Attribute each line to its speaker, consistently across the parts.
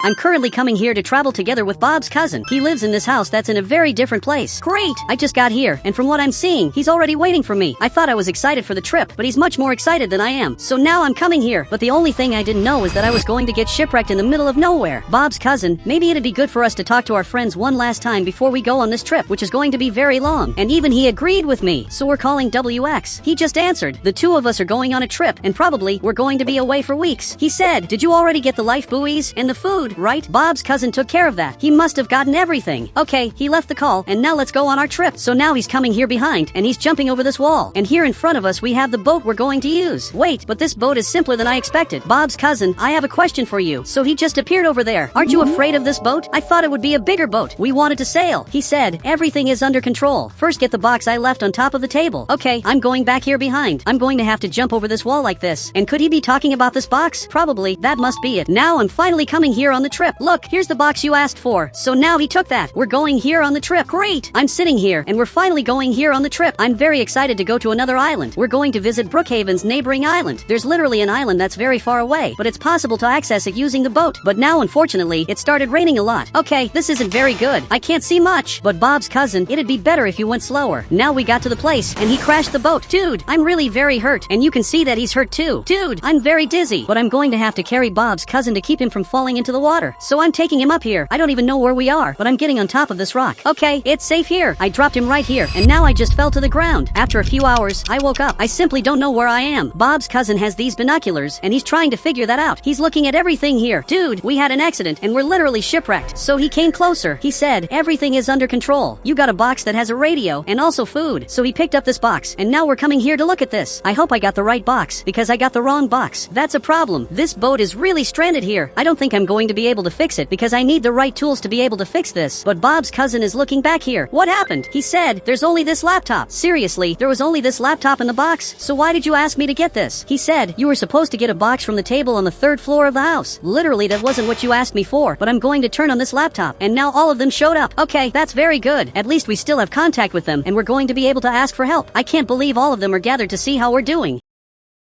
Speaker 1: I'm currently coming here to travel together with Bob's cousin. He lives in this house that's in a very different place. Great! I just got here, and from what I'm seeing, he's already waiting for me. I thought I was excited for the trip, but he's much more excited than I am. So now I'm coming here, but the only thing I didn't know is that I was going to get shipwrecked in the middle of nowhere. Bob's cousin, maybe it'd be good for us to talk to our friends one last time before we go on this trip, which is going to be very long. And even he agreed with me, so we're calling WX. He just answered. The two of us are going on a trip, and probably we're going to be away for weeks. He said, "Did you already get the life buoys and the food, right?" Bob's cousin took care of that. He must have gotten everything. Okay, he left the call, and now let's go on our trip. So now he's coming here behind, and he's jumping over this wall. And here in front of us we have the boat we're going to use. Wait, but this boat is simpler than I expected. Bob's cousin, I have a question for you. So he just appeared over there. Aren't you afraid of this boat? I thought it would be a bigger boat. We wanted to sail. He said, everything is under control. First get the box I left on top of the table. Okay, I'm going back here behind. I'm going to have to jump over this wall like this. And could he be talking about this box? Probably. That must be it. Now I'm finally coming here on the trip. Look, here's the box you asked for. So now he took that. We're going here on the trip. Great! I'm sitting here, and we're finally going here on the trip. I'm very excited to go to another island. We're going to visit Brookhaven's neighboring island. There's literally an island that's very far away, but it's possible to access it using the boat. But now, unfortunately, it started raining a lot. Okay, this isn't very good. I can't see much. But Bob's cousin, it'd be better if you went slower. Now we got to the place, and he crashed the boat. Dude, I'm really very hurt, and you can see that he's hurt too. Dude, I'm very dizzy, but I'm going to have to carry Bob's cousin to keep him from falling into the water. So I'm taking him up here. I don't even know where we are, but I'm getting on top of this rock. Okay, it's safe here. I dropped him right here, and now I just fell to the ground. After a few hours, I woke up. I simply don't know where I am. Bob's cousin has these binoculars, and he's trying to figure that out. He's looking at everything here. Dude, we had an accident, and we're literally shipwrecked. So he came closer. He said, everything is under control. You got a box that has a radio, and also food. So he picked up this box, and now we're coming here to look at this. I hope I got the right box, because I got the wrong box. That's a problem. This boat is really stranded here. I don't think I'm going to be able to fix it, because I need the right tools to be able to fix this. But Bob's cousin is looking back here. What happened? He said, there's only this laptop. Seriously, there was only this laptop in the box? So why did you ask me to get this? He said, you were supposed to get a box from the table on the 3rd floor of the house. Literally, that wasn't what you asked me for, but I'm going to turn on this laptop, and now all of them showed up. Okay, that's very good. At least we still have contact with them, and we're going to be able to ask for help. I can't believe all of them are gathered to see how we're doing.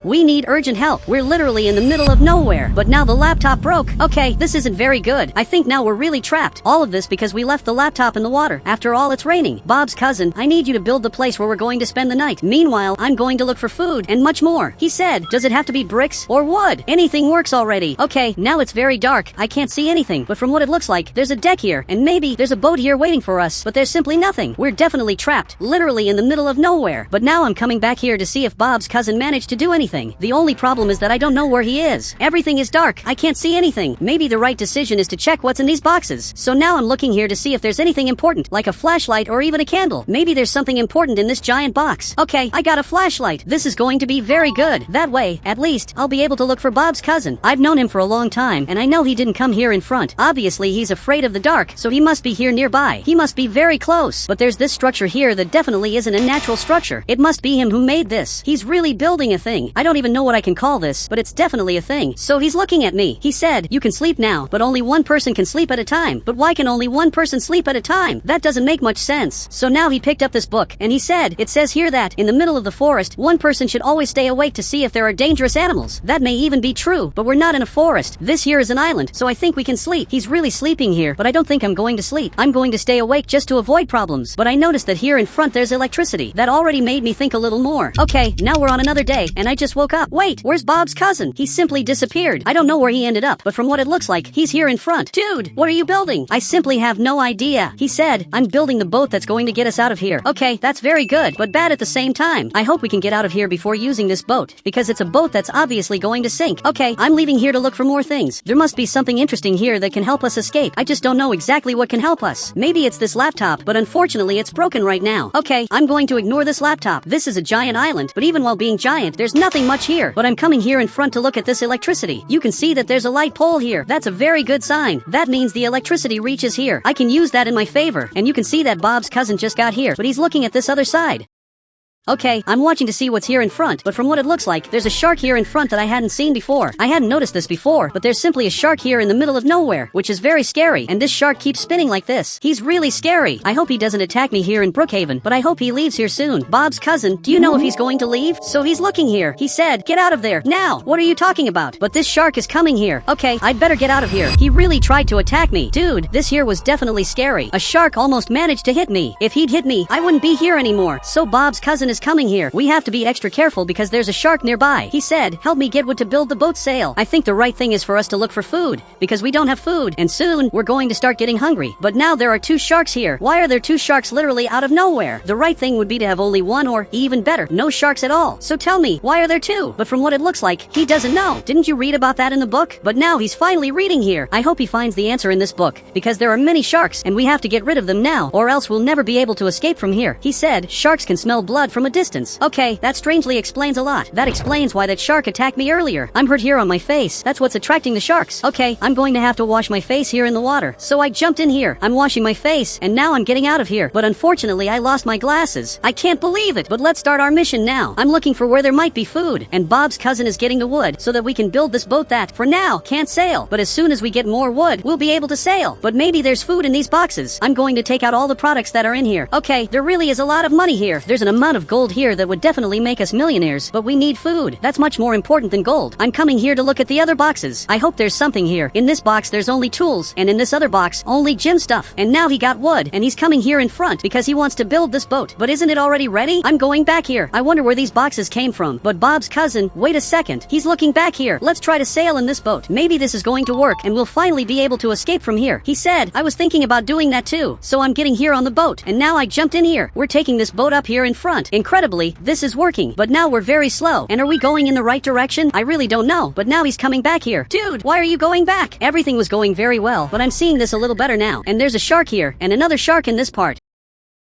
Speaker 1: We need urgent help. We're literally in the middle of nowhere. But now the laptop broke. Okay, this isn't very good. I think now we're really trapped. All of this because we left the laptop in the water. After all, it's raining. Bob's cousin, I need you to build the place where we're going to spend the night. Meanwhile, I'm going to look for food and much more. He said, does it have to be bricks or wood? Anything works already. Okay, now it's very dark. I can't see anything. But from what it looks like, there's a deck here. And maybe there's a boat here waiting for us. But there's simply nothing. We're definitely trapped. Literally in the middle of nowhere. But now I'm coming back here to see if Bob's cousin managed to do anything. The only problem is that I don't know where he is. Everything is dark. I can't see anything. Maybe the right decision is to check what's in these boxes. So now I'm looking here to see if there's anything important, like a flashlight or even a candle. Maybe there's something important in this giant box. Okay, I got a flashlight. This is going to be very good. That way, at least, I'll be able to look for Bob's cousin. I've known him for a long time, and I know he didn't come here in front. Obviously, he's afraid of the dark, so he must be here nearby. He must be very close. But there's this structure here that definitely isn't a natural structure. It must be him who made this. He's really building a thing. I don't even know what I can call this, but it's definitely a thing. So he's looking at me. He said, you can sleep now, but only one person can sleep at a time. But why can only one person sleep at a time? That doesn't make much sense. So now he picked up this book, and he said, it says here that, in the middle of the forest, one person should always stay awake to see if there are dangerous animals. That may even be true, but we're not in a forest. This here is an island, so I think we can sleep. He's really sleeping here, but I don't think I'm going to sleep. I'm going to stay awake just to avoid problems. But I noticed that here in front there's electricity. That already made me think a little more. Okay, now we're on another day, and I just woke up. Wait, where's Bob's cousin? He simply disappeared. I don't know where he ended up, but from what it looks like, he's here in front. Dude, what are you building? I simply have no idea. He said, I'm building the boat that's going to get us out of here. Okay, that's very good, but bad at the same time. I hope we can get out of here before using this boat, because it's a boat that's obviously going to sink. Okay, I'm leaving here to look for more things. There must be something interesting here that can help us escape. I just don't know exactly what can help us. Maybe it's this laptop, but unfortunately it's broken right now. Okay, I'm going to ignore this laptop. This is a giant island, but even while being giant, there's nothing much here. But I'm coming here in front to look at this electricity. You can see that there's a light pole here. That's a very good sign. That means the electricity reaches here. I can use that in my favor. And you can see that Bob's cousin just got here, but he's looking at this other side. Okay, I'm watching to see what's here in front, but from what it looks like, there's a shark here in front that I hadn't seen before. I hadn't noticed this before, but there's simply a shark here in the middle of nowhere, which is very scary, and this shark keeps spinning like this. He's really scary. I hope he doesn't attack me here in Brookhaven, but I hope he leaves here soon. Bob's cousin, do you know if he's going to leave? So he's looking here. He said, get out of there, now! What are you talking about? But this shark is coming here. Okay, I'd better get out of here. He really tried to attack me. Dude, this here was definitely scary. A shark almost managed to hit me. If he'd hit me, I wouldn't be here anymore. So Bob's cousin is coming here. We have to be extra careful because there's a shark nearby. He said, help me get wood to build the boat sail. I think the right thing is for us to look for food, because we don't have food, and soon we're going to start getting hungry. But now there are two sharks here. Why are there two sharks literally out of nowhere? The right thing would be to have only one, or even better, no sharks at all. So tell me, why are there two? But from what it looks like, he doesn't know. Didn't you read about that in the book? But now he's finally reading here. I hope he finds the answer in this book, because there are many sharks, and we have to get rid of them now, or else we'll never be able to escape from here. He said, sharks can smell blood from a distance. Okay, that strangely explains a lot. That explains why that shark attacked me earlier. I'm hurt here on my face. That's what's attracting the sharks. Okay, I'm going to have to wash my face here in the water. So I jumped in here. I'm washing my face, and now I'm getting out of here. But unfortunately, I lost my glasses. I can't believe it. But let's start our mission now. I'm looking for where there might be food, and Bob's cousin is getting the wood so that we can build this boat that, for now, can't sail. But as soon as we get more wood, we'll be able to sail. But maybe there's food in these boxes. I'm going to take out all the products that are in here. Okay, there really is a lot of money here. There's an amount of gold here that would definitely make us millionaires. But we need food. That's much more important than gold. I'm coming here to look at the other boxes. I hope there's something here. In this box there's only tools, and in this other box only gym stuff. And now he got wood, and he's coming here in front because he wants to build this boat. But isn't it already ready? I'm going back here. I wonder where these boxes came from. But Bob's cousin, wait a second. He's looking back here. Let's try to sail in this boat. Maybe this is going to work, and we'll finally be able to escape from here. He said, I was thinking about doing that too. So I'm getting here on the boat, and now I jumped in here. We're taking this boat up here in front. Incredibly, this is working. But now we're very slow. And are we going in the right direction? I really don't know. But now he's coming back here. Dude, why are you going back? Everything was going very well, but I'm seeing this a little better now. And there's a shark here, and another shark in this part.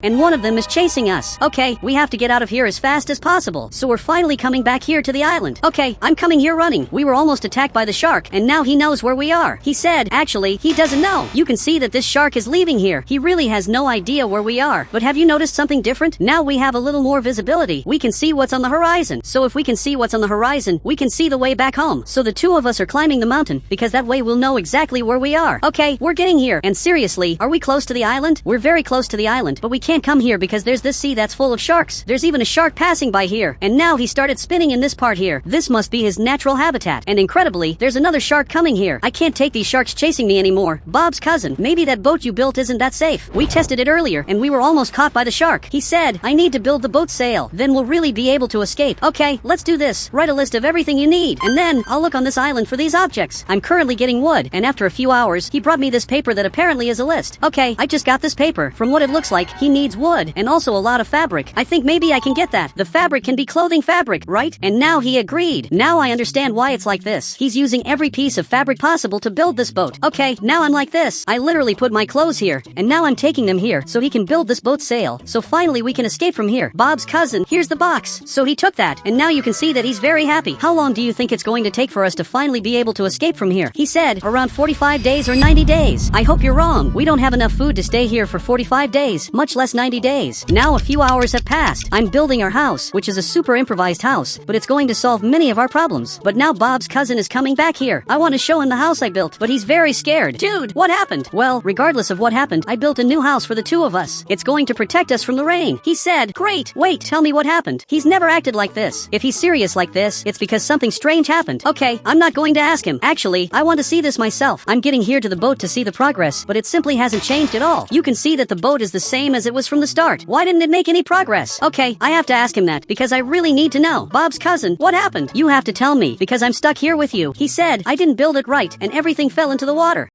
Speaker 1: And one of them is chasing us. Okay, we have to get out of here as fast as possible. So we're finally coming back here to the island. Okay, I'm coming here running. We were almost attacked by the shark, and now he knows where we are. He said, actually, he doesn't know. You can see that this shark is leaving here. He really has no idea where we are. But have you noticed something different? Now we have a little more visibility. We can see what's on the horizon. So if we can see what's on the horizon, we can see the way back home. So the two of us are climbing the mountain, because that way we'll know exactly where we are. Okay, we're getting here. And seriously, are we close to the island? We're very close to the island, but we can't come here because there's this sea that's full of sharks. There's even a shark passing by here, and now he started spinning in this part here. This must be his natural habitat, and incredibly, there's another shark coming here. I can't take these sharks chasing me anymore. Bob's cousin, maybe that boat you built isn't that safe. We tested it earlier, and we were almost caught by the shark. He said, I need to build the boat sail, then we'll really be able to escape. Okay, let's do this. Write a list of everything you need, and then I'll look on this island for these objects. I'm currently getting wood, and after a few hours, he brought me this paper that apparently is a list. Okay, I just got this paper. From what it looks like, he needs wood, and also a lot of fabric. I think maybe I can get that. The fabric can be clothing fabric, right? And now he agreed. Now I understand why it's like this. He's using every piece of fabric possible to build this boat. Okay, now I'm like this. I literally put my clothes here, and now I'm taking them here so he can build this boat sail. So finally we can escape from here. Bob's cousin, here's the box. So he took that, and now you can see that he's very happy. How long do you think it's going to take for us to finally be able to escape from here? He said, around 45 days or 90 days. I hope you're wrong. We don't have enough food to stay here for 45 days, much less 90 days. Now a few hours have passed. I'm building our house, which is a super improvised house, but it's going to solve many of our problems. But now Bob's cousin is coming back here. I want to show him the house I built, but he's very scared. Dude, what happened? Well, regardless of what happened, I built a new house for the two of us. It's going to protect us from the rain. He said, great, wait, tell me what happened. He's never acted like this. If he's serious like this, it's because something strange happened. Okay, I'm not going to ask him. Actually, I want to see this myself. I'm getting here to the boat to see the progress, but it simply hasn't changed at all. You can see that the boat is the same as it was from the start. Why didn't it make any progress? Okay, I have to ask him that because I really need to know. Bob's cousin, what happened? You have to tell me because I'm stuck here with you. He said, I didn't build it right and everything fell into the water.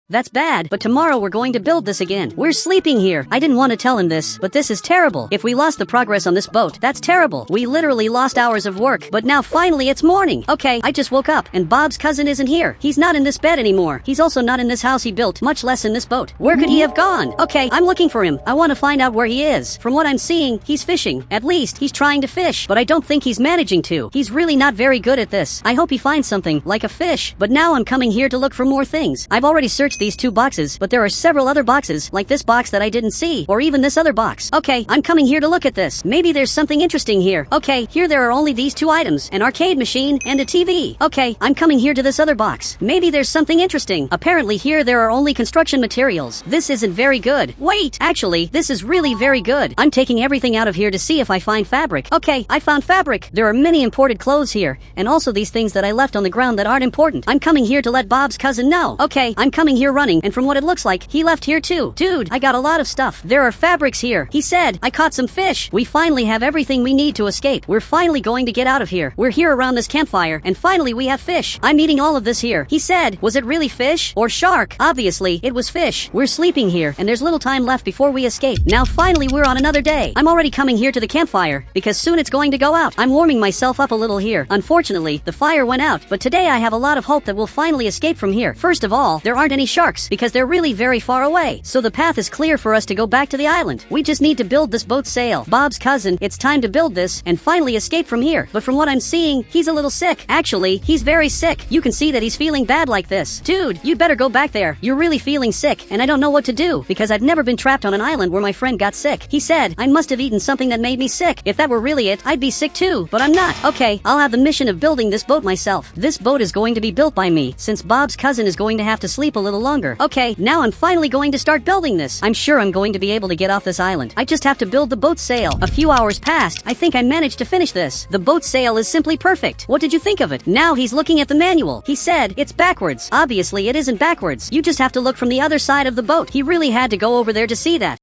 Speaker 1: That's bad, but tomorrow we're going to build this again. We're sleeping here. I didn't want to tell him this, but this is terrible. If we lost the progress on this boat, that's terrible. We literally lost hours of work, but now finally it's morning. Okay, I just woke up, and Bob's cousin isn't here. He's not in this bed anymore. He's also not in this house he built, much less in this boat. Where could he have gone? Okay, I'm looking for him. I want to find out where he is. From what I'm seeing, he's fishing. At least, he's trying to fish, but I don't think he's managing to. He's really not very good at this. I hope he finds something, like a fish. But now I'm coming here to look for more things. I've already searched the these 2 boxes, but there are several other boxes, like this box that I didn't see, or even this other box. Okay, I'm coming here to look at this. Maybe there's something interesting here. Okay, here there are only these 2 items, an arcade machine and a TV. Okay, I'm coming here to this other box. Maybe there's something interesting. Apparently here there are only construction materials. This isn't very good. Wait, actually, this is really very good. I'm taking everything out of here to see if I find fabric. Okay, I found fabric. There are many imported clothes here, and also these things that I left on the ground that aren't important. I'm coming here to let Bob's cousin know. Okay, I'm coming here running, and from what it looks like, he left here too. Dude, I got a lot of stuff. There are fabrics here. He said, I caught some fish. We finally have everything we need to escape. We're finally going to get out of here. We're here around this campfire, and finally we have fish. I'm eating all of this here. He said, was it really fish? Or shark? Obviously, it was fish. We're sleeping here, and there's little time left before we escape. Now finally we're on another day. I'm already coming here to the campfire, because soon it's going to go out. I'm warming myself up a little here. Unfortunately, the fire went out, but today I have a lot of hope that we'll finally escape from here. First of all, there aren't any sharks, because they're really very far away. So the path is clear for us to go back to the island. We just need to build this boat sail. Bob's cousin, it's time to build this, and finally escape from here. But from what I'm seeing, he's a little sick. Actually, he's very sick. You can see that he's feeling bad like this. Dude, you'd better go back there. You're really feeling sick, and I don't know what to do, because I've never been trapped on an island where my friend got sick. He said, I must have eaten something that made me sick. If that were really it, I'd be sick too, but I'm not. Okay, I'll have the mission of building this boat myself. This boat is going to be built by me, since Bob's cousin is going to have to sleep a little longer. Okay, now I'm finally going to start building this. I'm sure I'm going to be able to get off this island. I just have to build the boat sail. A few hours passed. I think I managed to finish this. The boat sail is simply perfect. What did you think of it? Now he's looking at the manual. He said, it's backwards. Obviously, it isn't backwards. You just have to look from the other side of the boat. He really had to go over there to see that.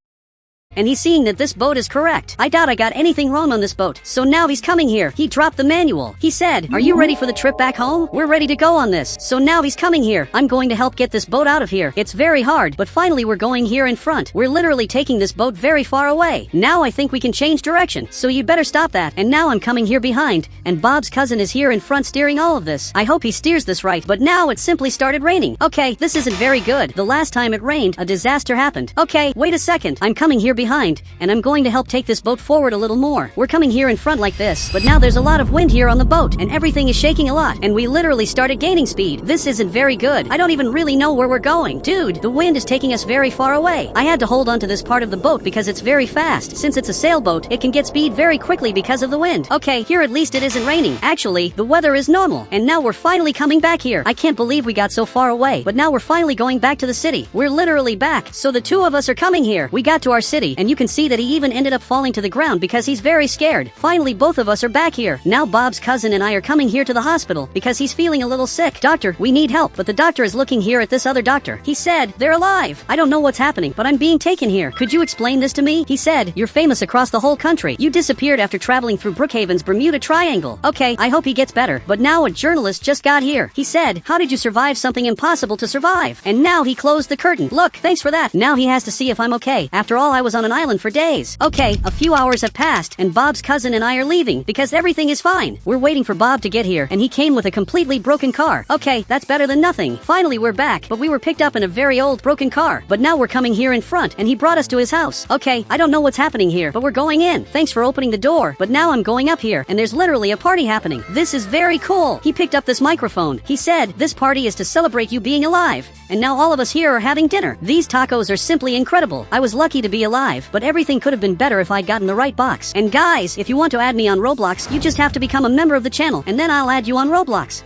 Speaker 1: And he's seeing that this boat is correct. I doubt I got anything wrong on this boat. So now he's coming here. He dropped the manual. He said, are you ready for the trip back home? We're ready to go on this. So now he's coming here. I'm going to help get this boat out of here. It's very hard, but finally we're going here in front. We're literally taking this boat very far away. Now I think we can change direction. So you better stop that. And now I'm coming here behind. And Bob's cousin is here in front steering all of this. I hope he steers this right, but now it simply started raining. Okay, this isn't very good. The last time it rained, a disaster happened. Okay, wait a second. I'm coming here behind, and I'm going to help take this boat forward a little more. We're coming here in front like this, but now there's a lot of wind here on the boat, and everything is shaking a lot, and we literally started gaining speed. This isn't very good. I don't even really know where we're going. Dude, the wind is taking us very far away. I had to hold onto this part of the boat because it's very fast. Since it's a sailboat, it can get speed very quickly because of the wind. Okay, here at least it isn't raining. Actually, the weather is normal, and now we're finally coming back here. I can't believe we got so far away, but now we're finally going back to the city. We're literally back, so the 2 of us are coming here. We got to our city, and you can see that he even ended up falling to the ground because he's very scared. Finally, both of us are back here. Now Bob's cousin and I are coming here to the hospital because he's feeling a little sick. Doctor, we need help, but the doctor is looking here at this other doctor. He said, they're alive. I don't know what's happening, but I'm being taken here. Could you explain this to me? He said, you're famous across the whole country. You disappeared after traveling through Brookhaven's Bermuda Triangle. Okay, I hope he gets better, but now a journalist just got here. He said, how did you survive something impossible to survive? And now he closed the curtain. Look, thanks for that. Now he has to see if I'm okay. After all, I was on an island for days. Okay, a few hours have passed, and Bob's cousin and I are leaving because everything is fine. We're waiting for Bob to get here, and he came with a completely broken car. Okay, that's better than nothing. Finally, we're back, but we were picked up in a very old broken car. But now we're coming here in front, and he brought us to his house. Okay, I don't know what's happening here, but we're going in. Thanks for opening the door, but now I'm going up here, and there's literally a party happening. This is very cool. He picked up this microphone. He said, this party is to celebrate you being alive. And now all of us here are having dinner. These tacos are simply incredible. I was lucky to be alive, but everything could have been better if I'd gotten the right box. And guys, if you want to add me on Roblox, you just have to become a member of the channel, and then I'll add you on Roblox.